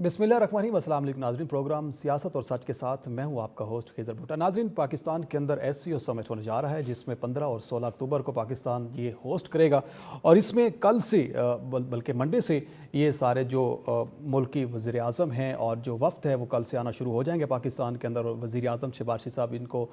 बिस्मिल्लाहिर्रहमानिर्रहीम। अस्सलाम वालेकुम नाज़रीन। प्रोग्राम सियासत और सच के साथ मैं हूं आपका होस्ट खिज़र भुट्टा। नाज़रीन, पाकिस्तान के अंदर SCO समिट होने जा रहा है जिसमें 15 और 16 अक्टूबर को पाकिस्तान ये होस्ट करेगा और इसमें कल से बल्कि मंडे से ये सारे जो मुल्की वज़ीर आज़म हैं और जो वफ़द है वो कल से आना शुरू हो जाएंगे पाकिस्तान के अंदर और वज़ीर आज़म शहबाज शरीफ साहब इनको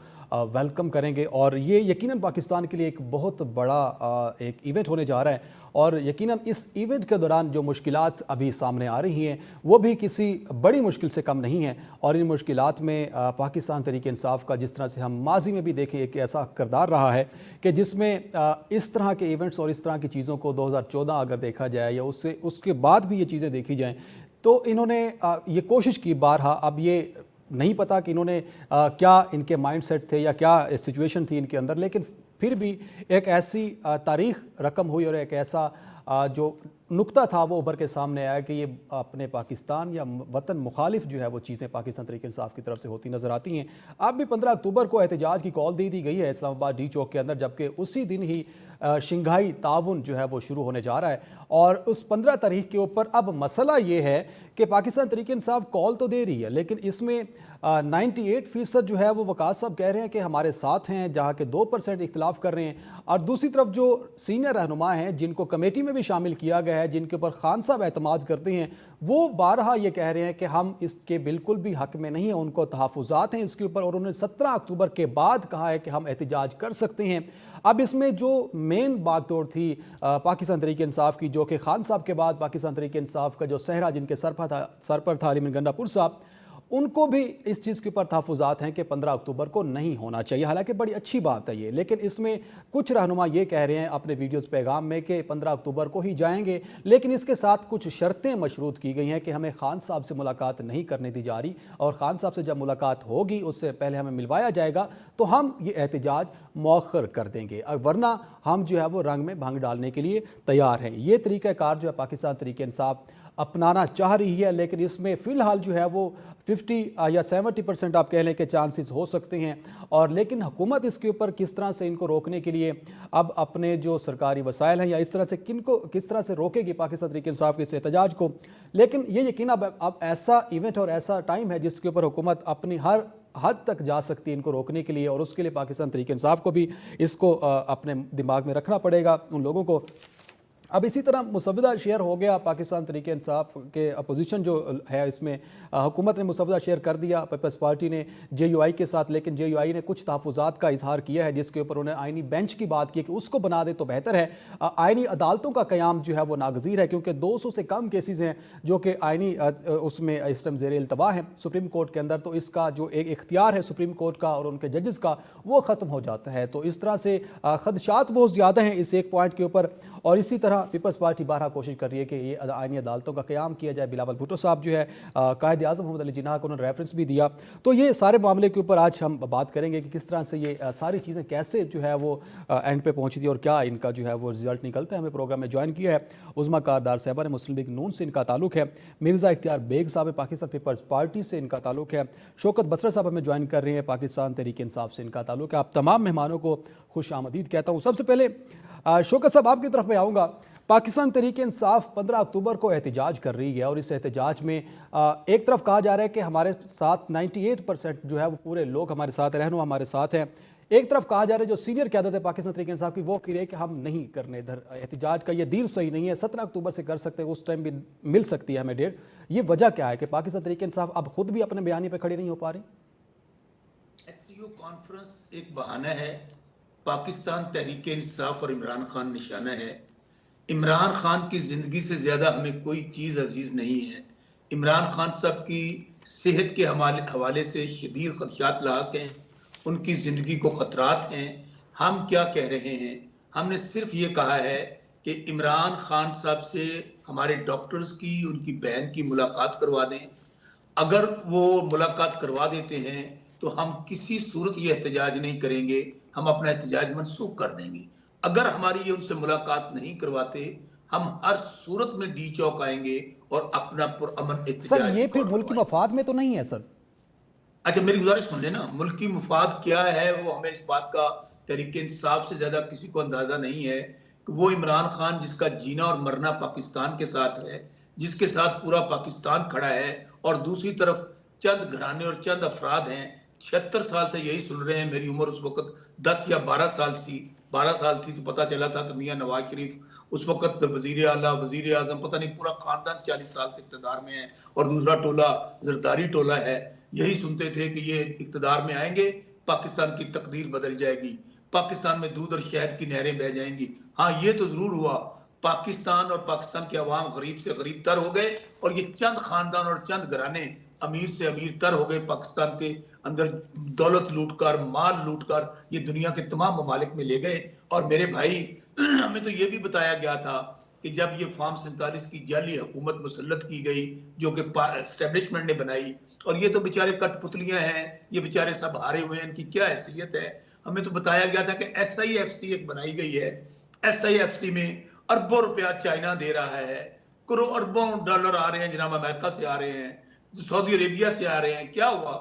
वेलकम करेंगे और ये यकीनन पाकिस्तान के लिए एक बहुत बड़ा एक इवेंट होने जा रहा है। और यकीनन इस इवेंट के दौरान जो मुश्किलात अभी सामने आ रही हैं वो भी किसी बड़ी मुश्किल से कम नहीं है और इन मुश्किलात में पाकिस्तान तहरीक इंसाफ का जिस तरह से हम माजी में भी देखें एक ऐसा किरदार रहा है कि जिसमें इस तरह के इवेंट्स और इस तरह की चीज़ों को 2014 अगर देखा जाए या उसके बाद भी ये चीज़ें देखी जाएँ तो इन्होंने ये कोशिश की बारहा। अब ये नहीं पता कि इन्होंने क्या इनके माइंड सेट थे या क्या सिचुएशन थी इनके अंदर, लेकिन फिर भी एक ऐसी तारीख़ रकम हुई और एक ऐसा जो नुक्ता था वो उभर के सामने आया कि ये अपने पाकिस्तान या वतन मुखालिफ जो है वो चीज़ें पाकिस्तान तहरीक इंसाफ की तरफ से होती नज़र आती हैं। अब भी 15 अक्टूबर को एहतजाज की कॉल दे दी गई है इस्लामाबाद डी चौक के अंदर, जबकि उसी दिन ही शंघाई ताउन जो है वो शुरू होने जा रहा है। और उस 15 तारीख के ऊपर अब मसला ये है कि पाकिस्तान तहरीक इंसाफ कॉल तो दे रही है लेकिन इसमें 98% जो है वो वकास साहब कह रहे हैं कि हमारे साथ हैं, जहाँ के 2% इख्तलाफ कर रहे हैं। और दूसरी तरफ जो सीनियर रहनुमा हैं जिनको कमेटी में भी शामिल किया गया है, जिनके ऊपर खान साहब एतमाद करते हैं, वो बारहा ये कह रहे हैं कि हम इसके बिल्कुल भी हक में नहीं हैं, उनको तहफ़्फ़ुज़ात हैं इसके ऊपर और उन्होंने 17 अक्टूबर के बाद कहा है कि हम एहतजाज कर सकते हैं। अब इसमें जो मेन बागडोर थी पाकिस्तान तहरीक इंसाफ की, जो कि खान साहब के बाद पाकिस्तान तहरीक इंसाफ का जो सहरा जिनके सर पर था अली गंडापुर साहब, उनको भी इस चीज़ के ऊपर तहफ़्फ़ुज़ात हैं कि 15 अक्टूबर को नहीं होना चाहिए। हालांकि बड़ी अच्छी बात है ये, लेकिन इसमें कुछ रहनुमा ये कह रहे हैं अपने वीडियोज़ पैगाम में कि 15 अक्टूबर को ही जाएंगे, लेकिन इसके साथ कुछ शर्तें मशरूत की गई हैं कि हमें खान साहब से मुलाकात नहीं करने दी जा रही और ख़ान साहब से जब मुलाकात होगी उससे पहले हमें मिलवाया जाएगा तो हम ये एहतजाज मौखर कर देंगे, वरना हम जो है वो रंग में भंग डालने के लिए तैयार हैं। ये तरीक़ाकार जो है पाकिस्तान तहरीक इंसाफ अपनाना चाह रही है, लेकिन इसमें फ़िलहाल जो है वो 50 या 70% आप कह लें कि चांसेस हो सकते हैं। और लेकिन हुकूमत इसके ऊपर किस तरह से इनको रोकने के लिए अब अपने जो सरकारी वसाइल हैं या इस तरह से किस तरह से रोकेगी पाकिस्तान तहरीक इंसाफ के इस एहतजाज को। लेकिन ये यकीन अब ऐसा इवेंट और ऐसा टाइम है जिसके ऊपर हुकूमत अपनी हर हद तक जा सकती है इनको रोकने के लिए, और उसके लिए पाकिस्तान तहरीक इंसाफ को भी इसको अपने दिमाग में रखना पड़ेगा उन लोगों को। अब इसी तरह मुसव्वदा शेयर हो गया पाकिस्तान तहरीक इंसाफ के अपोजिशन जो है, इसमें हुकूमत ने मुसव्वदा शेयर कर दिया पीपल्स पार्टी ने JUI के साथ, लेकिन JUI ने कुछ तहफ़्फ़ुज़ात का इजहार किया है जिसके ऊपर उन्होंने आइनी बेंच की बात की कि उसको बना दे तो बेहतर है। आइनी अदालतों का क़याम जो है वो नागज़ीर है क्योंकि 200 से कम केसेस हैं जो कि आइनी उसमें इस टाइम ज़ेर इल्तवा हैं सुप्रीम कोर्ट के अंदर, तो इसका जो एक इख्तियार है सुप्रीम कोर्ट का और उनके जजेस का वो ख़त्म हो जाता है। तो इस तरह से खदशात बहुत ज़्यादा हैं इस एक पॉइंट के ऊपर। और इसी तरह पीपल्स पार्टी बारहा कोशिश कर रही है कि ये आइनी अदालतों का क़याम किया जाए। बिलावल भुट्टो साहब जो है कायद आज़म मोहम्मद अली जिन्ना को उन्होंने रेफरेंस भी दिया। तो ये सारे मामले के ऊपर आज हम बात करेंगे कि किस तरह से ये सारी चीज़ें कैसे जो है वो एंड पे पहुँची थी और क्या इनका जो है वो रिजल्ट निकलता है। हमें प्रोग्राम में ज्वाइन किया है उज़मा कारदार साहबा ने, मुस्लिम लीग नून से इनका ताल्लुक है। मिर्ज़ा इख्तियार बेग साहब है, पाकिस्तान पीपल्स पार्टी से इनका ताल्लुक है। शौकत बसरा साहब हमें ज्वाइन कर रहे हैं, पाकिस्तान तहरीक इंसाफ से इनका ताल्लुक है। आप तमाम मेहमानों को खुश आमदीद कहता हूँ। सबसे पहले शौकत साहब आपकी तरफ मैं आऊँगा। पाकिस्तान तहरीक इंसाफ 15 अक्टूबर को एहतजाज कर रही है और इस एहतजाज में एक तरफ कहा जा रहा है कि हमारे साथ 98% जो है वो पूरे लोग हमारे साथ, रहनुमा हमारे साथ हैं। एक तरफ कहा जा रहा है जो सीनियर क़यादत है पाकिस्तान तहरीक इंसाफ की वो कह रही है कि हम नहीं करने इधर एहतजाज का, ये दीर सही नहीं है, 17 अक्टूबर से कर सकते हैं, उस टाइम भी मिल सकती है हमें डेट। ये वजह क्या है कि पाकिस्तान तहरीक इंसाफ अब खुद भी अपने बयानी पर खड़ी नहीं हो पा रही? SCO कॉन्फ्रेंस एक बहाना है, पाकिस्तान तहरीक इंसाफ और इमरान खान निशाना है। इमरान खान की जिंदगी से ज्यादा हमें कोई चीज अजीज नहीं है। इमरान खान साहब की सेहत के हवाले से शदीद खदशात लाक हैं, उनकी जिंदगी को खतरात हैं। हम क्या कह रहे हैं, हमने सिर्फ ये कहा है कि इमरान खान साहब से हमारे डॉक्टर्स की, उनकी बहन की मुलाकात करवा दें। अगर वो मुलाकात करवा देते हैं तो हम किसी सूरत ये एहतजाज नहीं करेंगे, हम अपना एहतजाज मनसूख कर देंगे। अगर हमारी ये उनसे मुलाकात नहीं करवाते हम हर सूरत में डी चौक आएंगे और अपना पुरअमन एहतजाज। सर ये फिर मुल्क की मफाद में तो नहीं है सर? अच्छा मेरी गुजारिश सुन लेना, मुल्क की मुफाद क्या है वो हमें इस बात का तहरीक इंसाफ से ज्यादा किसी को अंदाजा नहीं है कि वो इमरान खान जिसका जीना और मरना पाकिस्तान के साथ है, जिसके साथ पूरा पाकिस्तान खड़ा है, और दूसरी तरफ चंद घराने और चंद अफराद हैं। 76 साल से यही सुन रहे हैं। मेरी उम्र उस वक्त 10 या 12 साल थी। 12 साल थी तो पता चला था कि मियां नवाज शरीफ उस वक्त वजीर आला, वजीर आजम, पता नहीं पूरा खानदान 40 साल से इक़्तिदार में है, और दूसरा टोला जरदारी टोला है। यही सुनते थे कि ये इक़्तिदार में आएंगे, पाकिस्तान की तकदीर बदल जाएगी, पाकिस्तान में दूध और शहद की नहरें बह जाएंगी। हाँ, ये तो जरूर हुआ। पाकिस्तान और पाकिस्तान के अवाम गरीब से गरीब तर हो गए, और ये चंद खानदान और चंद घराने अमीर से अमीर तर हो गए। पाकिस्तान के अंदर दौलत लूटकर, माल लूटकर ये दुनिया के तमाम ममालिक में ले गए। और मेरे भाई, हमें तो ये भी बताया गया था कि जब ये फॉर्म 47 की जाली हुकूमत मुसल्लत की गई, जो कि एस्टेब्लिशमेंट ने बनाई, और ये तो बेचारे कठपुतलियां हैं, ये बेचारे सब हारे हुए हैं, इनकी क्या हैसियत है। हमें तो बताया गया था कि SIFC एक बनाई गई है, SIFC में अरबों रुपया चाइना दे रहा है, करोड़ अरबों डॉलर आ रहे हैं जनाब, अमेरिका से आ रहे हैं, सऊदी अरेबिया से आ रहे हैं। क्या हुआ?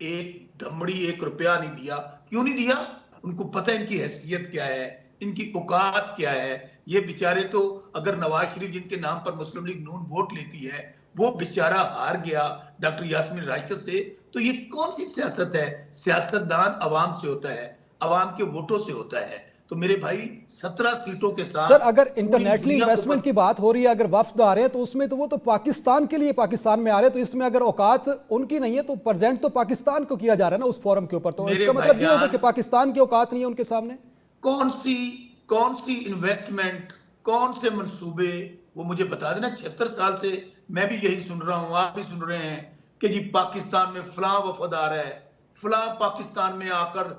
एक धमड़ी, 1 रुपया नहीं दिया। क्यों नहीं दिया? उनको पता है इनकी हैसियत क्या है, इनकी औकात क्या है। ये बेचारे तो, अगर नवाज शरीफ जिनके नाम पर मुस्लिम लीग नून वोट लेती है, वो बेचारा हार गया डॉक्टर यास्मीन राशिद से, तो ये कौन सी सियासत है? सियासतदान अवाम से होता है, अवाम के वोटों से होता है। तो मेरे भाई, 17 सीटों के साथ, सर अगर इंटरनेशनल इन्वेस्टमेंट की बात हो रही है, अगर वफ्द आ रहे हैं तो उसमें तो वो तो पाकिस्तान के लिए पाकिस्तान में आ रहे हैं, तो इसमें अगर औकात उनकी नहीं है तो प्रेजेंट तो पाकिस्तान को किया जा रहा है ना उस फोरम के ऊपर, तो इसका मतलब ये होगा कि पाकिस्तान की औकात नहीं है उनके सामने। कौन सी इन्वेस्टमेंट, कौन से मंसूबे, वो मुझे बता देना। 76 साल से मैं भी यही सुन रहा हूं, आप भी सुन रहे हैं कि जी पाकिस्तान में फलां वफद आ रहा है, फलां पाकिस्तान में आकर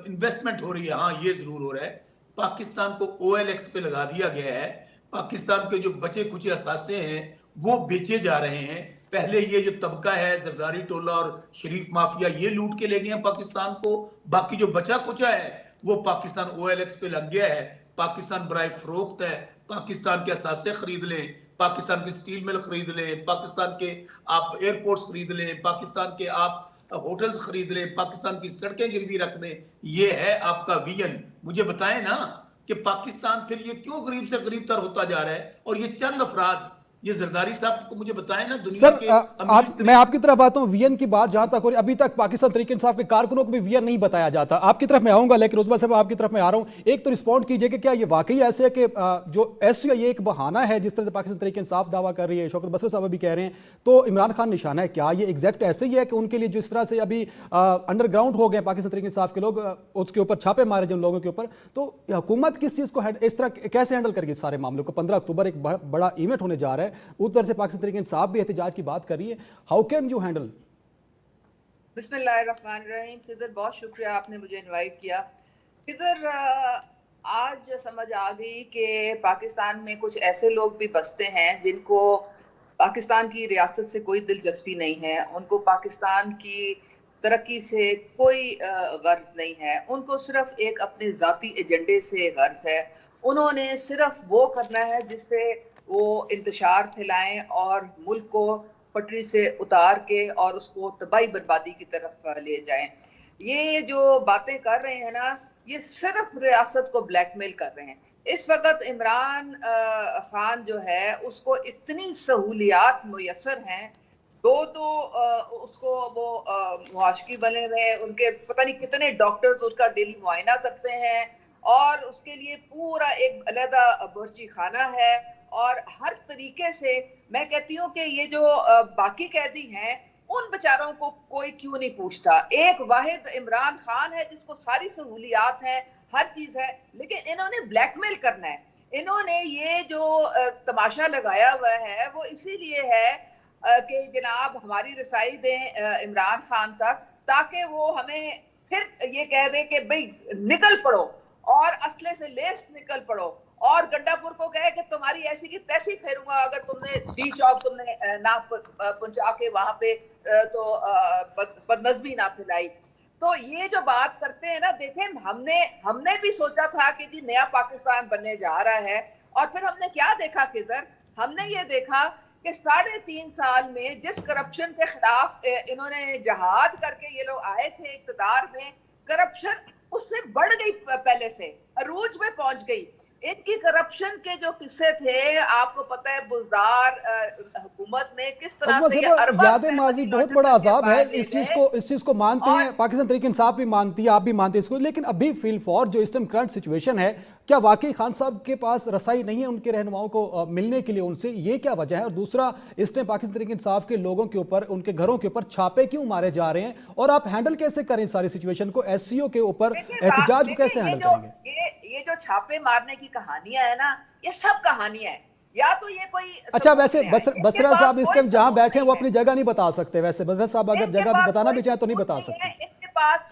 इन्वेस्टमेंट हो रही है। हाँ, ये जरूर हो रहा है। पाकिस्तान को OLX पे लगा दिया गया है। पाकिस्तान के जो बचे कुचे असासे हैं वो बेचे जा रहे हैं। पहले ये जो तबका है, जरदारी टोला और शरीफ माफिया, ये लूट के ले गए हैं पाकिस्तान को। बाकी जो बचा कुचा है वो पाकिस्तान OLX पे लग गया है। पाकिस्तान बराए फरोख्त है। पाकिस्तान के असासे खरीद लें, पाकिस्तान की स्टील मिल खरीद लें, पाकिस्तान के आप एयरपोर्ट्स खरीद लें, पाकिस्तान के आप होटल्स खरीद लें, पाकिस्तान की सड़कें गिरवी रख दें। ये है आपका विजन। मुझे बताएं ना कि पाकिस्तान फिर ये क्यों गरीब से गरीब तर होता जा रहा है। और ये चंद अफराद, ये जरदारी साहब को मुझे बताएं ना, दुनिया सर के मैं आपकी तरफ आता हूं। वीएन की बात जहां तक हो रही, अभी तक पाकिस्तान तहरीक इंसाफ के कारकुनों को भी वीएन नहीं बताया जाता। आपकी तरफ मैं आऊंगा, लेकिन उस साहब आपकी तरफ मैं आ रहा हूं। एक तो रिस्पॉन्ड कीजिए कि क्या ये वाकई ऐसे है कि जो SCO ये एक बहाना है जिस तरह से पाकिस्तान तहरीक इंसाफ दावा कर रही है, शौकत बसर साहब भी कह रहे हैं, तो इमरान खान निशाना है। क्या ये एग्जैक्ट ऐसे ही है कि उनके लिए जिस तरह से अभी अंडरग्राउंड हो गए पाकिस्तान तहरीक इंसाफ के लोग, उसके ऊपर छापे मारे जिन लोगों के ऊपर, तो हुकूमत किस चीज़ को इस तरह कैसे हैंडल करेगी सारे मामलों को? 15 अक्टूबर एक बड़ा इवेंट होने जा रहा है, उधर से तरीके इंसाफ भी एहतजाज की बात कर रही है। How can you handle? बिस्मिल्लाहिर्रहमानिर्रहीम। खिजर, बहुत शुक्रिया आपने मुझे इनवाइट किया। खिजर, आज समझ आ गई कि पाकिस्तान में कुछ ऐसे लोग भी बसते हैं जिनको पाकिस्तान की रियासत से कोई दिलचस्पी नहीं है, उनको पाकिस्तान की तरक्की से कोई गर्ज नहीं है, उनको सिर्फ एक अपने ज़ाती एजेंडे से गर्ज है। उन्होंने सिर्फ वो करना है जिससे वो इंतशार फैलाएं और मुल्क को पटरी से उतार के और उसको तबाही बर्बादी की तरफ ले जाएं। ये जो बातें कर रहे हैं ना, ये सिर्फ रियासत को ब्लैकमेल कर रहे हैं। इस वक्त इमरान खान जो है उसको इतनी सहूलियात मुयसर हैं, दो उसको वो मुआशकी बने रहे, उनके पता नहीं कितने डॉक्टर्स उसका डेली मुआयना करते हैं, और उसके लिए पूरा एक अलग बुर्जी खाना है। और हर तरीके से मैं कहती हूँ कि ये जो बाकी कैदी हैं उन बेचारों को कोई क्यों नहीं पूछता। एक वाहिद इमरान खान है जिसको सारी सहूलियात है, हर चीज है, लेकिन इन्होंने ब्लैकमेल करना है। इन्होंने ये जो तमाशा लगाया हुआ है वो इसीलिए है कि जनाब हमारी रसाई दें इमरान खान तक, ताकि वो हमें फिर ये कह दें कि भाई निकल पड़ो और असले से लेस निकल पड़ो, और गड्डापुर को कहे कि तुम्हारी ऐसी की तैसी फेरूंगा अगर तुमने डी चौक तुमने ना पहुंचा के वहां पे तो बदनज़मी ना फैलाई। तो ये जो बात करते हैं ना, देखें हमने भी सोचा था कि जी नया पाकिस्तान बनने जा रहा है, और फिर हमने क्या देखा किजर, हमने ये देखा कि 3.5 साल में जिस करप्शन के खिलाफ इन्होंने जहाद करके ये लोग आए थे इक़्तिदार में, करप्शन उससे बढ़ गई, पहले से अरूज में पहुंच गई। इनकी करप्शन के जो किस्से थे, आपको पता है बुजदार हुकूमत में किस तरह अज़मा से ये साहब, अरबा याद रुपए माजी मनी बहुत लॉन्ड्रिंग बड़ा करके अजाब है। बाहर ले इस चीज़ को मानते और हैं, पाकिस्तान तहरीक इंसाफ भी मानती है, आप भी मानते हैं इसको, लेकिन अभी फील फॉर जो इस टाइम करंट सिचुएशन है, क्या वाकई खान साहब के पास रसाई नहीं है उनके रहनुमाओं को मिलने के लिए उनसे, ये क्या वजह है? और दूसरा, इस टाइम पाकिस्तान तहरीक इंसाफ के लोगों के ऊपर, उनके घरों के ऊपर छापे क्यों मारे जा रहे हैं, और आप हैंडल कैसे करें सारी सिचुएशन को? SCO के ऊपर एहतजाज को कैसे हैंडल करेंगे? ये जो छापे मारने की कहानियां है ना, ये सब कहानियां है, या तो ये कोई अच्छा, वैसे बसरा साहब इस टाइम जहां बैठे हैं वो नहीं अपनी जगह नहीं बता सकते, वैसे बसरा साहब अगर इनके जगह पास बताना कोई भी चाहें तो नहीं सबूत बता नहीं है। सकते।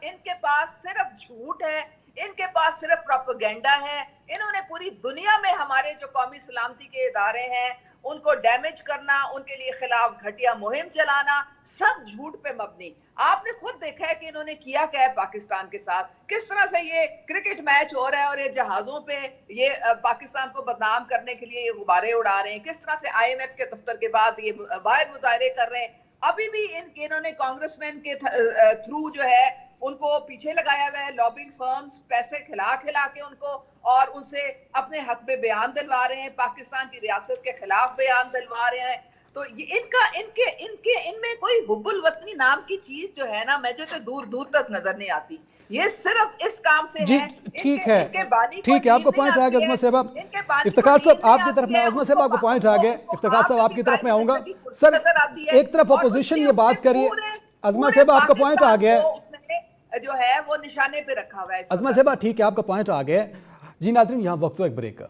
इनके पास सिर्फ झूठ है, इनके पास सिर्फ प्रोपेगेंडा है। इन्होंने पूरी दुनिया में हमारे जो कौमी सलामती के इदारे हैं उनको डैमेज करना, उनके लिए खिलाफ घटिया मुहिम चलाना, सब झूठ पे मबनी। आपने खुद देखा है कि इन्होंने किया क्या है पाकिस्तान के साथ, किस तरह से ये क्रिकेट मैच हो रहा है और ये जहाजों पे ये पाकिस्तान को बदनाम करने के लिए ये गुब्बारे उड़ा रहे हैं, किस तरह से IMF के दफ्तर के बाद ये बाहर मुजाहरे कर रहे हैं। अभी भी इन्होंने कांग्रेसमैन के थ्रू जो है उनको पीछे लगाया हुआ है, लॉबिंग फर्म्स पैसे खिला खिला के उनको, और उनसे अपने हक में बयान दिलवा रहे हैं, पाकिस्तान की रियासत के खिलाफ बयान दिलवा रहे हैं। तो ये इनमें कोई हुब्बुल वतनी नाम की चीज जो है ना, मुझे तो दूर दूर तक नजर नहीं आती। ये सिर्फ इस काम से जी है। ठीक है, ठीक है, आपको पॉइंट आ गया अज़मा साहब। इफ्तिखार साहब आपकी तरफ में, अज़मा साहब आपको पॉइंट आ गया, इफ्तिखार साहब आपकी तरफ में आऊंगा। सर, एक तरफ अपोजिशन ये बात करिए, अज़मा साहब आपका पॉइंट आ गया जो है वो निशाने पे रखा हुआ है। अज़मा साहब ठीक है, आपका पॉइंट आ गया। जी नाज़रीन, यहाँ वक्त एक ब्रेक का।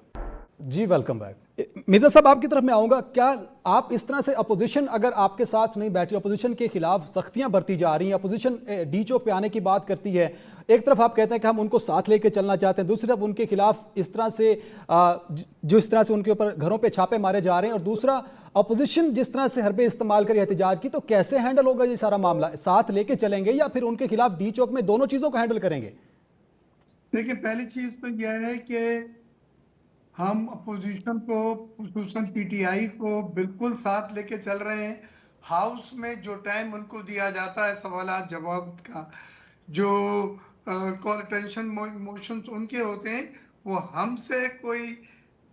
जी वेलकम बैक। मिर्जा साहब आपकी तरफ में आऊँगा। क्या आप इस तरह से अपोजिशन अगर आपके साथ नहीं बैठी, अपोजिशन के खिलाफ सख्तियां बरती जा रही हैं, अपोजिशन डी चौक पे आने की बात करती है, एक तरफ आप कहते हैं कि हम उनको साथ लेके चलना चाहते हैं, दूसरी तरफ उनके खिलाफ इस तरह से जो इस तरह से उनके ऊपर घरों पे छापे मारे जा रहे हैं, और दूसरा अपोजिशन जिस तरह से हरबे इस्तेमाल करी एहतजाज की, तो कैसे हैंडल होगा ये सारा मामला? साथ लेके चलेंगे या फिर उनके खिलाफ डी चौक में दोनों चीज़ों को हैंडल करेंगे? देखिए, पहली चीज तो यह है कि हम अपोजिशन को, खुसूसन PTI को बिल्कुल साथ लेके चल रहे हैं। हाउस में जो टाइम उनको दिया जाता है सवालात जवाब का, जो कॉल अटेंशन मोशंस उनके होते हैं, वो हमसे कोई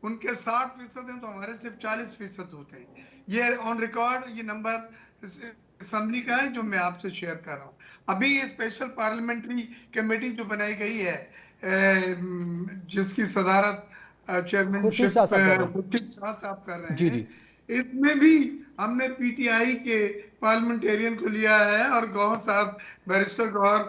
उनके 60% हैं तो हमारे सिर्फ 40% होते हैं। ये ऑन रिकॉर्ड ये नंबर असेंबली का है जो मैं आपसे शेयर कर रहा हूँ। अभी ये स्पेशल पार्लियामेंट्री कमेटी जो बनाई गई है, जिसकी सदारत चेयरमैनशिप साहब कर रहे हैं, इसमें भी हमने PTI के पार्लियामेंटेरियन को लिया है, और गौहर साहब, बैरिस्टर गौहर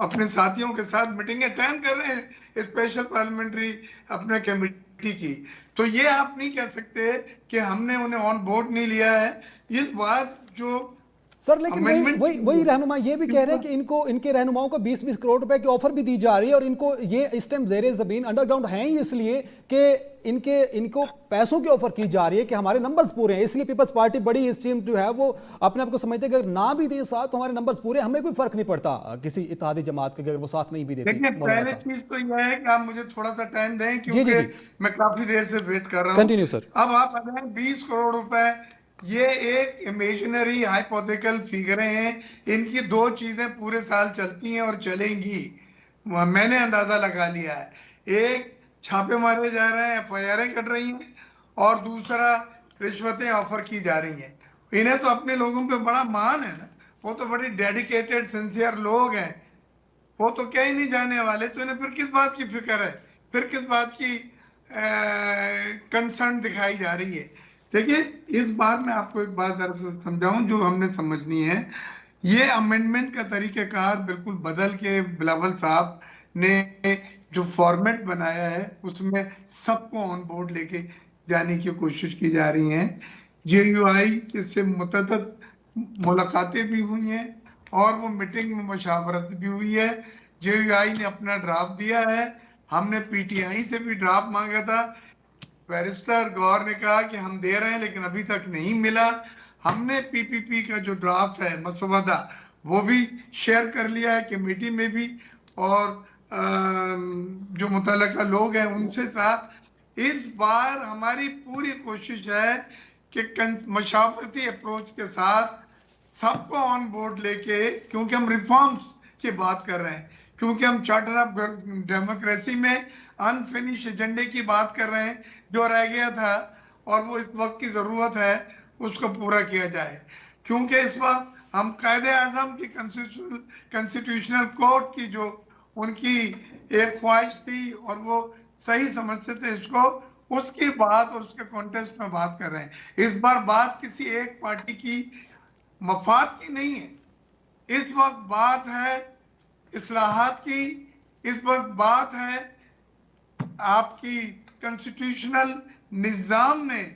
अपने साथियों के साथ मीटिंग अटेंड कर रहे हैं स्पेशल पार्लियामेंट्री अपने कमेटी की। तो ये आप नहीं कह सकते कि हमने उन्हें ऑन बोर्ड नहीं लिया है। इस बार जो सर, लेकिन वही रहनुमा ये भी कह रहे हैं कि इनके रहनुमाओं को 20-20 करोड़ रुपए की ऑफर भी दी जा रही है, और इनको ये इस टाइम ज़ेरे ज़मीन अंडरग्राउंड हैं ही इसलिए कि इनको पैसों की ऑफर की जा रही है कि हमारे नंबर्स पूरे हैं। इसलिए पीपल्स पार्टी बड़ी इस टीम जो है वो अपने आप को समझते हैं कि अगर ना भी दे साथ तो हमारे नंबर्स पूरे, हमें कोई फर्क नहीं पड़ता किसी इत्तेहादी जमात के अगर वो साथ नहीं भी देती। पहले चीज तो यह है कि आप मुझे थोड़ा सा टाइम दें, क्योंकि मैं काफी देर से वेट कर रहा हूँ। Continue sir. अब आप अगर 20 करोड़ रुपए, ये एक इमेजिनरी हाइपोथेटिकल फिगरें हैं, इनकी दो चीजें पूरे साल चलती हैं और चलेंगी। मैंने अंदाजा लगा लिया है, एक छापे मारे जा रहे हैं, FIR कट रही हैं, और दूसरा रिश्वतें ऑफर की जा रही हैं। इन्हें तो अपने लोगों पे बड़ा मान है ना, वो तो बड़ी डेडिकेटेड सिंसियर लोग हैं, वो तो कहीं नहीं जाने वाले। तो इन्हें फिर किस बात की फिक्र है, फिर किस बात की कंसर्न दिखाई जा रही है? देखिए, इस बार मैं आपको एक बात जरा से समझाऊं जो हमने समझनी है। ये अमेंडमेंट का तरीक़ाकार बिल्कुल बदल के बिलावल साहब ने जो फॉर्मेट बनाया है उसमें सबको ऑन बोर्ड लेके जाने की कोशिश की जा रही है। JUI से मुतअद्दिद मुलाकातें भी हुई हैं और वो मीटिंग में मुशावरत भी हुई है। JUI ने अपना ड्राफ्ट दिया है, हमने PTI से भी ड्राफ्ट मांगा था। बैरिस्टर गौर ने कहा कि हम दे रहे हैं लेकिन अभी तक नहीं मिला। हमने PPP का जो ड्राफ्ट है मसवदा वो भी शेयर कर लिया है कमेटी में भी, और जो मुतल्लिका लोग हैं उनसे साथ। इस बार हमारी पूरी कोशिश है कि मशावरती अप्रोच के साथ सबको ऑन बोर्ड लेके, क्योंकि हम रिफॉर्म्स की बात कर रहे हैं, क्योंकि हम चार्टर ऑफ डेमोक्रेसी में अनफिनिश एजेंडे की बात कर रहे हैं जो रह गया था और वो इस वक्त की जरूरत है उसको पूरा किया जाए, क्योंकि इस वक्त हम कायदे आजम की कॉन्स्टिट्यूशनल कोर्ट की जो उनकी एक ख्वाहिश थी और वो सही समझते थे इसको, उसकी बात और उसके कॉन्टेक्स्ट में बात कर रहे हैं। इस बार बात किसी एक पार्टी की मफाद की नहीं है, इस वक्त बात है इस्लाहात की, इस वक्त बात है आपकी कॉन्स्टिट्यूशनल निजाम में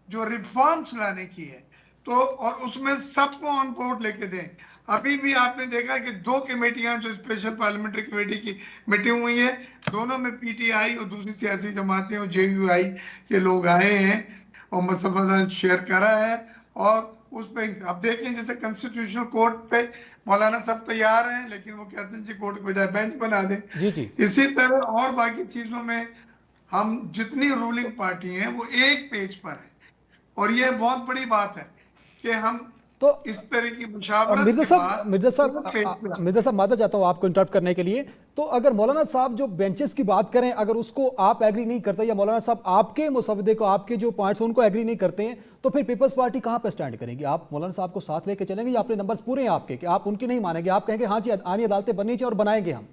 जो रिफॉर्म्स लाने की है, तो और उसमें सबको ऑन बोर्ड लेके दें। अभी भी आपने देखा कि 2 कमेटियां जो स्पेशल पार्लियामेंट्री कमेटी की मीटिंग हुई है, दोनों में पीटीआई और दूसरी सियासी जमातें और जेयूआई के लोग आए हैं और मसला शेयर करा है। और उसमें अब देखें जैसे कॉन्स्टिट्यूशनल कोर्ट पे मौलाना सब तैयार हैं, लेकिन वो कहते हैं जी कोर्ट के बजाय बेंच बना दें। जी। इसी तरह और बाकी चीजों में हम जितनी रूलिंग पार्टी हैं वो एक पेज पर है, और ये बहुत बड़ी बात है कि हम तो इस तरह की मुशावरत मिर्जा के बाद साहब मादा चाहता हूँ आपको इंटरप्ट करने के लिए। तो अगर मौलाना साहब जो बेंचेस की बात करें, अगर उसको आप एग्री नहीं करते या मौलाना साहब आपके मुसवदे को, आपके जो पॉइंट्स उनको एग्री नहीं करते हैं, तो फिर पीपल्स पार्टी कहाँ पे स्टैंड करेगी? आप मौलाना साहब को साथ लेके चलेंगे या अपने नंबर्स पूरे हैं आपके कि आप उनकी नहीं मानेंगे, आप कहेंगे हाँ जी आनी अदालतें बननी चाहिए और बनाएंगे हम?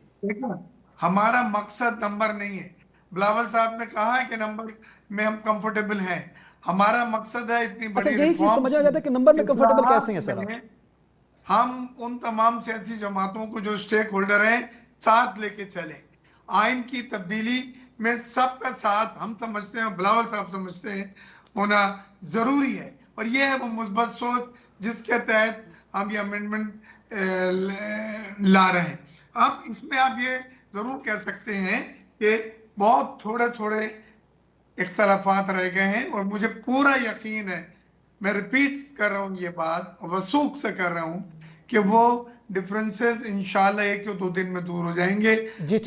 हमारा मकसद नंबर नहीं है। बिलावल साहब ने कहा है कि नंबर में हम कंफर्टेबल हैं, हमारा मकसद है इतनी बड़ी यही चीज समझा जाता है कि नंबर में कंफर्टेबल कैसे हैं सर? हम उन तमाम सियासी जमातों को जो स्टेक होल्डर हैं साथ लेके चले। आइन की तब्दीली में सबका साथ हम समझते हैं, बिलावल साहब समझते हैं होना जरूरी है, और ये है वो मुस्बत सोच जिसके तहत हम ये अमेंडमेंट ला रहे हैं। अब इसमें आप ये जरूर कह सकते हैं कि बहुत थोड़े थोड़े इख्तलाफात रह गए हैं, और मुझे पूरा यकीन है, मैं रिपीट कर रहा हूँ ये बात और वसूख से कर रहा हूँ कि वो डिफरेंसेस इंशाल्लाह 1 या 2 दिन में दूर हो जाएंगे।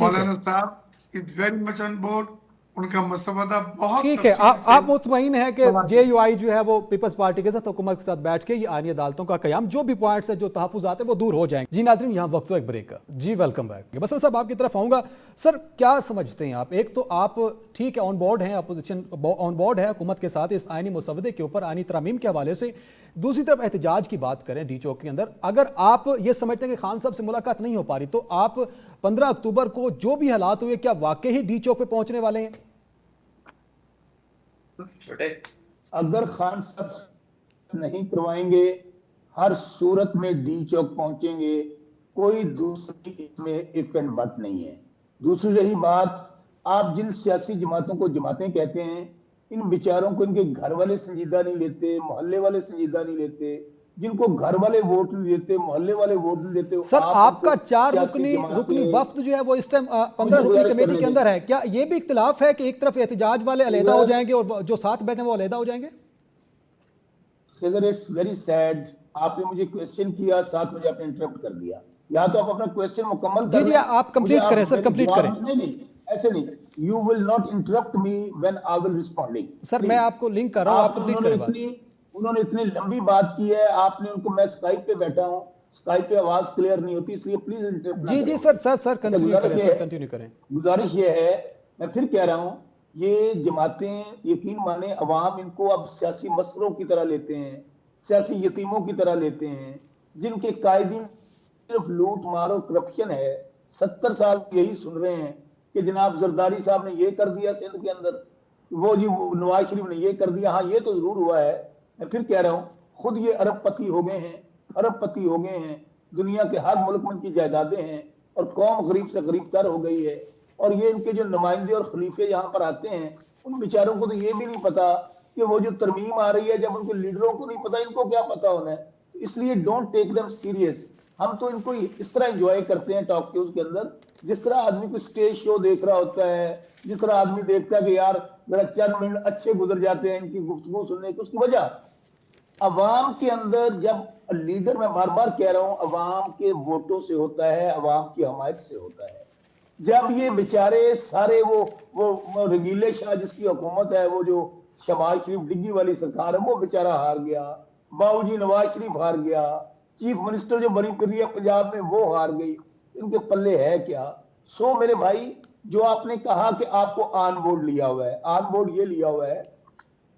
मौलाना साहब is very much on board, उनका मसवदा बहुत ठीक है। आप मुतमईन है कि जेयूआई जो है वो पीपल्स पार्टी के साथ, हुकूमत के साथ बैठ के ये आनी अदालतों का कयाम, जो भी पॉइंट्स है, जो तहफुज़ात है, वो दूर हो जाएंगे। जी नाज़रीन, यहाँ वक्त एक ब्रेक का। जी वेलकम बैक। बसर साहब आपकी तरफ आऊँगा। सर क्या समझते हैं आप? एक तो आप ठीक है ऑन बोर्ड हैं, अपोजिशन ऑन बोर्ड है हुकूमत के साथ इस आइनी मसवदे के ऊपर, आइनी तरमीम के हवाले से। दूसरी तरफ एहतजाज की बात करें डी चौक के अंदर, अगर आप ये समझते हैं कि खान साहब से मुलाकात नहीं हो पा रही, तो आप 15 अक्टूबर को जो भी हालात हुए, क्या वाकई ही डी चौक पे पहुंचने वाले हैं? अगर खान साहब नहीं करवाएंगे, हर सूरत में डी चौक पहुंचेंगे, कोई दूसरी इसमें इफ एंड बट नहीं है। दूसरी रही बात, आप जिन सियासी जमातों को जमातें कहते हैं, इन बेचारों को इनके घर वाले संजीदा नहीं लेते, मोहल्ले वाले संजीदा नहीं लेते, जिनको घर वाले वोट नहीं देते, मोहल्ले वाले वोट नहीं देते। सर आपका 4 रुकनी वफ्द जो है वो इस टाइम 15 रुकनी कमेटी के अंदर है, क्या ये भी इख्तिलाफ है कि एक तरफ एहतजाज वाले अलहदा हो जाएंगे और जो साथ बैठे वो अलहदा हो जाएंगे? इट्स वेरी सैड, आपने मुझे क्वेश्चन किया, साथ मुझे आपने इंटरप्ट कर दिया। या तो आप अपना क्वेश्चन मुकम्मल करें। जी आप कंप्लीट करें सर, कंप्लीट करें। नहीं, ऐसे नहीं, you will not interrupt me when I will responding. Sir मैं आपको लिंक कर रहा हूं, आप कंप्लीट करें। उन्होंने इतनी लंबी बात की है, आपने उनको, मैं स्काइप पे बैठा हूं, स्काइप पे आवाज क्लियर नहीं होती, इसलिए प्लीज इंटरप्ट। जी सर कंटिन्यू करें, सर कंटिन्यू करें। गुजारिश ये है, मैं फिर कह रहा हूं, ये जमातें यकीन माने अवाम इनको अब सियासी मसलों की तरह लेते हैं, सियासी यतीमों की तरह लेते हैं, जिनके कायदीन सिर्फ लूट मार और करप्शन है। 70 साल यही सुन रहे हैं कि जनाब जरदारी साहब ने ये कर दिया सिंध के अंदर, वो जी नवाज शरीफ ने ये कर दिया। हाँ ये तो जरूर हुआ है, मैं फिर कह रहा हूँ, खुद ये अरबपति हो गए हैं, अरबपति हो गए हैं, दुनिया के हर मुल्क में इनकी जायदादें हैं, और कौम गरीब से गरीब तर हो गई है। और ये इनके जो नुमाइंदे और खलीफे यहाँ पर आते हैं, उन बेचारों को तो ये भी नहीं पता कि वो जो तरमीम आ रही है, जब उनके लीडरों को नहीं पता, इनको क्या पता होना है। इसलिए डोंट टेक देम सीरियस। हम तो इनको इस तरह एंजॉय करते हैं टॉक शोज के अंदर, जिस तरह आदमी को स्टेज शो देख रहा होता है, जिस तरह आदमी देखता है कि यार जरा चंद मिनट अच्छे गुजर जाते हैं इनकी गुफ्तगू सुनने की। उसकी वजह अवाम के अंदर, जब लीडर, मैं बार बार कह रहा हूं, अवाम के वोटों से होता है, अवाम की हमायत से होता है। जब ये बेचारे सारे वो रंगीले शाह जिसकी हुकूमत है, वो जो शहबाज शरीफ डिग्गी वाली सरकार है, वो बेचारा हार गया, बाबूजी नवाज शरीफ हार गया, चीफ मिनिस्टर जो बनी फिर है पंजाब में वो हार गई, इनके पल्ले है क्या? सो मेरे भाई, जो आपने कहा कि आपको ऑन बोर्ड लिया हुआ है, ऑन बोर्ड ये लिया हुआ है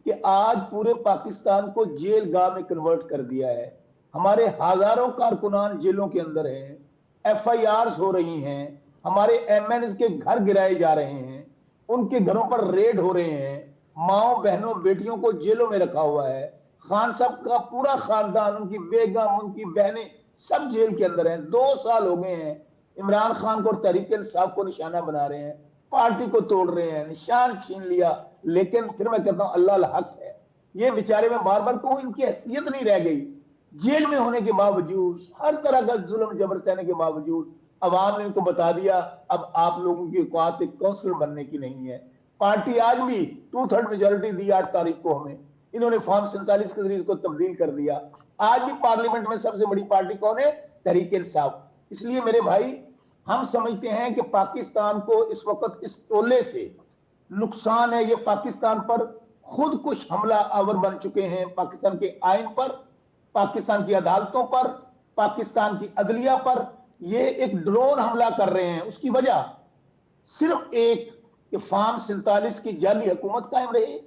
कि आज पूरे पाकिस्तान को जेल गाह में कन्वर्ट कर दिया है। हमारे हजारों कारकुनान जेलों के अंदर हैं, FIRs हो रही हैं, हमारे MNs के घर गिराए जा रहे हैं, उनके घरों पर रेड हो रहे हैं, माओ बहनों बेटियों को जेलों में रखा हुआ है। खान साहब का पूरा खानदान, उनकी बेगम, उनकी बहनें सब जेल के अंदर हैं। 2 साल हो गए हैं इमरान खान को और तहरीक इंसाफ को निशाना बना रहे हैं, पार्टी को तोड़ रहे हैं, निशान छीन लिया। लेकिन फिर मैं कहता हूं अल्लाह हक है, ये बेचारे में बार बार कहूं इनकी हैसियत नहीं रह गई। जेल में होने के बावजूद, हर तरह का जुल्म जबर सहने के बावजूद अवाम ने इनको बता दिया अब आप लोगों की औकात एक काउंसिलर बनने की नहीं है। पार्टी आज भी 2/3 मेजोरिटी दी 8 तारीख को हमें, इन्होंने फॉर्म 47 के जरिए को तब्दील कर दिया। आज भी पार्लियामेंट में सबसे बड़ी पार्टी कौन है? तहरीक इंसाफ। इसलिए मेरे भाई, हम समझते हैं कि पाकिस्तान को इस वक्त इस टोले से नुकसान है। ये पाकिस्तान पर खुद कुछ हमला आवर बन चुके हैं, पाकिस्तान के आइन पर, पाकिस्तान की अदालतों पर, पाकिस्तान की अदलिया पर ये एक ड्रोन हमला कर रहे हैं। उसकी वजह सिर्फ एक कि फॉर्म 47 की जाली हुकूमत कायम रहे,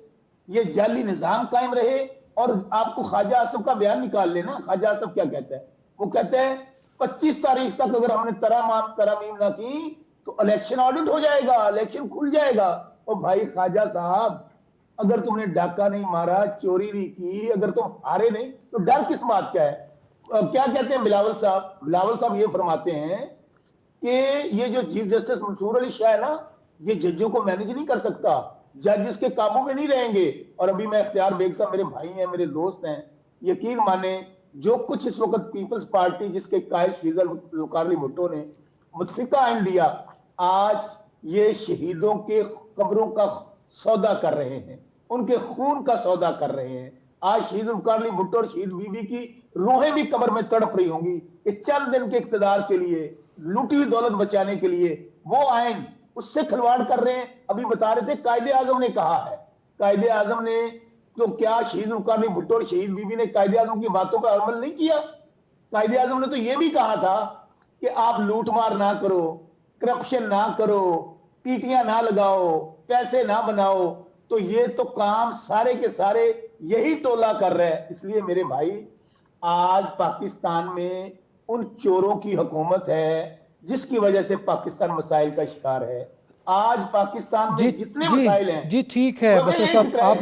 ये जाली निजाम कायम रहे। और आपको ख्वाजा आसिफ का बयान निकाल लेना, ख्वाजा आसिफ क्या कहते हैं? वो कहते हैं 25 तारीख तक अगर हमने तरामीम ना की तो इलेक्शन ऑडिट हो जाएगा, इलेक्शन खुल जाएगा। और भाई ख्वाजा साहब, अगर तुमने डाका नहीं मारा, चोरी नहीं की, अगर तुम हारे नहीं तो डर किस बात का है? क्या कहते हैं बिलावल साहब? बिलावल साहब ये फरमाते हैं कि ये जो चीफ जस्टिस मंसूर अली शाह है ना, ये जजों को मैनेज नहीं कर सकता, जज इसके काबू में नहीं रहेंगे। और अभी मैं इख्तियार बेग साहब मेरे भाई हैं, मेरे दोस्त हैं, यकीन माने जो कुछ इस वक्त पीपल्स पार्टी जिसके कायद फीजल लुकारली भुट्टो ने मुतफिका आइन दिया, आज ये शहीदों के कब्रों का सौदा कर रहे हैं, उनके खून का सौदा कर रहे हैं। आज शहीद लुकारली भुट्टो और शहीद बीबी की रूहें भी कब्र में तड़प रही होंगी। ये चंद दिन के इक्तदार के लिए, लूटी हुई दौलत बचाने के लिए वो आइन उससे खिलवाड़ कर रहे हैं। अभी बता रहे थे कायदे आजम ने कहा है, कायदे आजम ने तो क्या शहीद लुकारली भुट्टो और शहीद बीबी ने कायदे आजम की बातों पर अमल नहीं किया? कायदे आजम ने तो यह भी कहा था कि आप लूटमार ना करो, करप्शन ना करो, पीटियां ना लगाओ, पैसे ना बनाओ। तो ये तो काम सारे के सारे यही टोला कर रहा है। इसलिए मेरे भाई, आज पाकिस्तान में उन चोरों की हुकूमत है जिसकी वजह से पाकिस्तान मसाइल का शिकार है। आज पाकिस्तान में जितने मसाइल हैं जी ठीक है बस साहब, आप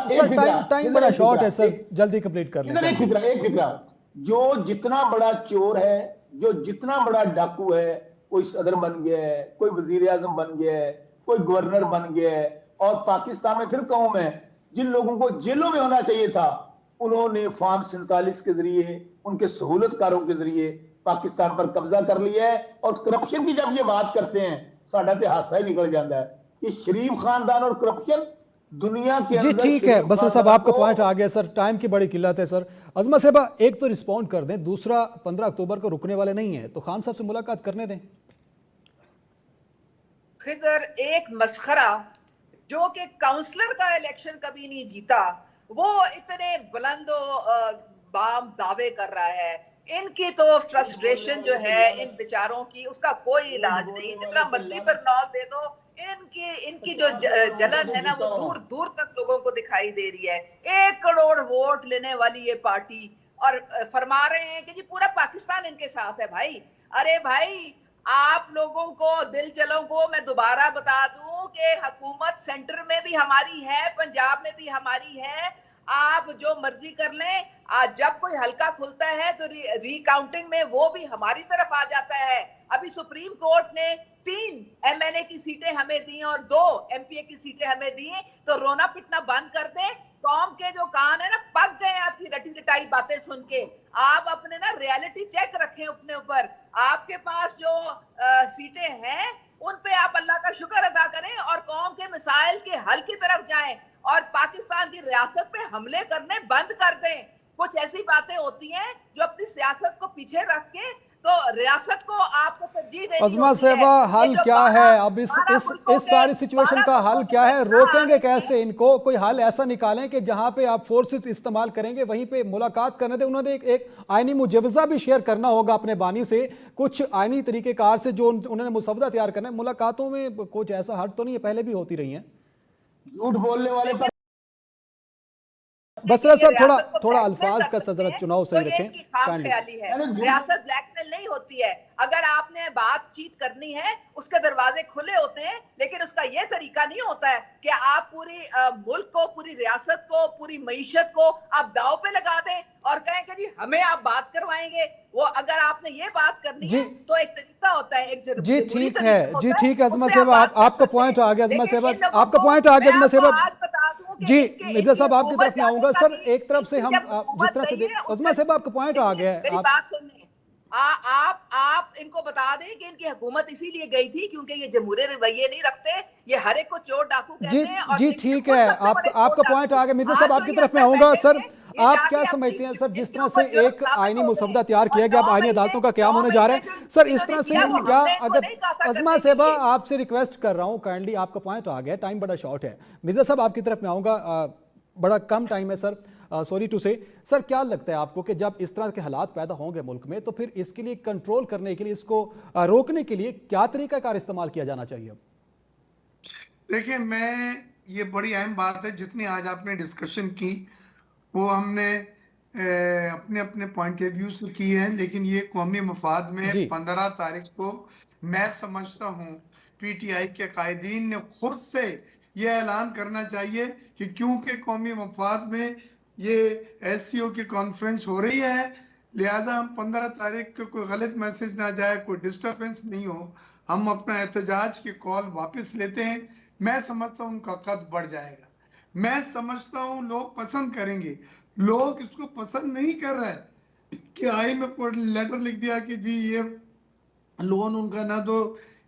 सर टाइम बड़ा शॉर्ट है सर, जल्दी कंप्लीट कर लें। एक फिक्रा जो जितना बड़ा चोर है, जो जितना बड़ा डाकू है, कोई सदर बन गया है, कोई वजीर आजम बन गया है, कोई गवर्नर बन गया है। और पाकिस्तान में फिर कहूं मैं, जिन लोगों को जेलों में होना चाहिए था, उन्होंने फॉर्म 47 के जरिए, उनके सहूलतकारों के जरिए पाकिस्तान पर कब्जा कर लिया है। और करप्शन की जब ये बात करते हैं, साडा ते हासा ही निकल जाता है कि शरीफ खानदान और करप्शन दुनिया के जी ठीक है बसर साहब, आपका पॉइंट आ गया सर, टाइम की बड़ी किल्लत है सर। अजमा साहबा, एक तो रिस्पॉन्ड कर दें, दूसरा 15 अक्टूबर को रुकने वाले नहीं है तो खान साहब से मुलाकात करने दें। खिजर एक मस्खरा जो कि काउंसलर का इलेक्शन कभी नहीं जीता, वो इतने बुलंदो बाम दावे कर रहा है। इनकी तो फ्रस्ट्रेशन जो है इन बेचारों की, उसका कोई इलाज नहीं। जितना मर्जी पर नॉल दे दो, इनकी जो जलन है ना, वो दूर दूर तक लोगों को दिखाई दे रही है। 1 करोड़ वोट लेने वाली ये पार्टी, और फरमा रहे हैं कि जी पूरा पाकिस्तान इनके साथ है। भाई, अरे भाई, आप लोगों को, दिल जलों को मैं दोबारा बता दूं कि हुकूमत सेंटर में भी हमारी है, पंजाब में भी हमारी है। आप जो मर्जी कर लें, आज जब कोई हल्का खुलता है तो रिकाउंटिंग में वो भी हमारी तरफ आ जाता है। अभी सुप्रीम कोर्ट ने 3 MNA की सीटें हमें दी और 2 MPA की सीटें हमें दी, तो रोना पिटना बंद कर दें। कौम के जो कान है ना, पक गए आपकी रटी रटाई बातें सुन के। आप अपने ना रियलिटी चेक रखें अपने ऊपर। आपके पास जो सीटें हैं उन पे आप अल्लाह का शुक्र अदा करें और कौम के मसाइल के हल की तरफ जाएं और पाकिस्तान की रियासत पे हमले करने बंद कर दें। कुछ ऐसी बातें होती हैं जो अपनी सियासत को पीछे रख के तो तो रियासत को आपको तरजीह देनी अज़मा होती है। साहिबा, ये हल जो क्या 12 है अब इस 12 मुल्कों इस के सारी सिचुएशन 12 का हल मुल्कों क्या के है? 12 रोकेंगे आदमी कैसे इनको? कोई हल ऐसा निकालें कि जहां पे आप फोर्सेस इस्तेमाल करेंगे वहीं पे मुलाकात करने दें। उन्होंने एक आईनी मुजवजा भी शेयर करना होगा अपने बानी से, कुछ आईनी तरीकेकार से जो उन्होंने मुसवदा तैयार करना है। मुलाकातों में कुछ ऐसा हट तो नहीं है, पहले भी होती रही है। झूठ बोलने वाले पर बसरा ये साहब, थोड़ा रियासत को थोड़ा ब्लैकमेल अल्फाज कर का सकते जरा हैं, चुनाव तो सही ये रखें इनकी खाम काइंडली। ख्याली है। अरे झूठ- रियासत ब्लैकमेल नहीं होती है। अगर आपने बातचीत करनी है उसके दरवाजे खुले होते हैं, लेकिन उसका यह तरीका नहीं होता है कि आप पूरी मुल्क को, पूरी रियासत को, पूरी मईशत को आप दाव पे लगा दें और कहें कि जी हमें आप बात करवाएंगे। वो अगर आपने ये बात करनी जी है तो एक तरीका होता है, एक जी जमहूरी ठीक तरीका है, जी होता ठीक है अज़मा उससे साहिबा, बात कर आपका सकते पॉइंट हैं। आ गया। अज़मा लेकिन साहिबा, इन लोगों आपका को पॉइंट आ गया। मैं अज़मा आपको साहिबा आज बता दूं कि जी, इनके मिर्जा इनकी साहब आपकी हुकूमत तरफ में जाने आऊंगा का सर। भी एक तरफ से हम जब जिस हुकूमत तरह से गई है अज़मा साहिबा आपका पॉइंट आ गया है। मेरी आप बात सुनिए। आप इनको बता दें कि इनकी हुकूमत इसीलिए गई थी क्योंकि ये जमहूरी रवैये नहीं रखते, ये हर एक को चोर डाकू जी कहते हैं और जी जिनके ठीक खुद है, सबसे बड़े चोर आपका पॉइंट डाकू आ गया। मिर्जा आज साहब जो आपकी ये तरफ में अंदर आऊंगा बैठे सर। हैं, ये आप जाके क्या अपनी समझते हैं सर, जिस इनके तरह से ऊपर जुर्म एक साबित आईनी हो गए मुसवदा तैयार और किया गया, अब 9 आईनी महीने अदालतों का क्या होने 9 जा रहा महीने है जो सर? इस इन्होंने तरह से किया वो क्या, हमने इनको अगर नहीं कहा था अज़मा करने के साहिबा लिए। आपसे रिक्वेस्ट कर रहा हूँ काइंडली, आपका पॉइंट आ गया, टाइम बड़ा शॉर्ट है। मिर्जा साहब आपकी तरफ में आऊंगा, बड़ा कम टाइम है सर, सॉरी टू से। सर क्या लगता है आपको कि जब इस तरह के हालात पैदा होंगे मुल्क में, तो फिर इसके लिए कंट्रोल करने के लिए, इसको रोकने के लिए क्या तरीकाकार इस्तेमाल किया जाना चाहिए? देखिए, मैं ये बड़ी अहम बात है जितनी आज आपने डिस्कशन की वो हमने अपने अपने पॉइंट ऑफ व्यू से की है, लेकिन ये कौमी मफाद में जी 15 तारीख को मैं समझता हूँ पीटीआई के कायदीन ने खुद से ये ऐलान करना चाहिए कि क्योंकि कौमी मफाद में ये एससीओ की कॉन्फ्रेंस हो रही है, लिहाजा हम 15 तारीख को कोई गलत मैसेज ना जाए, कोई डिस्टर्बेंस नहीं हो, हम अपना एहतजाज की कॉल वापस लेते हैं। मैं समझता हूँ उनका कद बढ़ जाएगा। मैं समझता हूँ लोग पसंद करेंगे। लोग इसको पसंद नहीं कर रहे कि IMF को लेटर लिख दिया कि जी ये लोन उनका ना दो,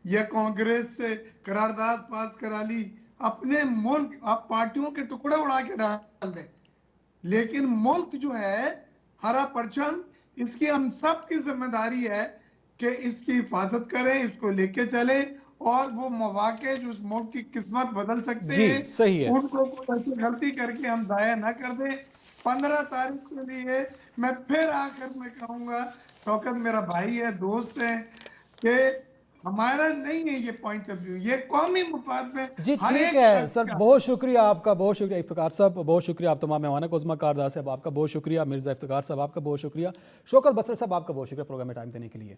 या कांग्रेस से करारदाद पास करा ली। अपने मुल्क आप पार्टियों के टुकड़े उड़ा के डाल दें, लेकिन मुल्क जो है हरा परचम, इसकी हम सब की जिम्मेदारी है कि इसकी हिफाजत करें, इसको लेके चले, और वो मौके जो उस मुल्क की किस्मत बदल सकते जी हैं सही है। उनको कोई ऐसी गलती करके हम जाया ना कर दें। 15 तारीख के लिए मैं फिर आखिर में कहूंगा, शौकत मेरा भाई है, दोस्त है, कि हमारा नहीं है ये पॉइंट ऑफ व्यू, ये कौमी मुफाद में जी हर ठीक एक है शख्स सर, का। बहुत शुक्रिया आपका, बहुत शुक्रिया इफ्तिकार साहब, बहुत शुक्रिया आप तमाम मेहमानों को। उज़मा कारदार साहब आपका बहुत शुक्रिया, मिर्ज़ा इफ्तिकार साहब आपका बहुत शुक्रिया, शौकत बसर साहब आपका बहुत शुक्रिया प्रोग्राम में टाइम देने के लिए।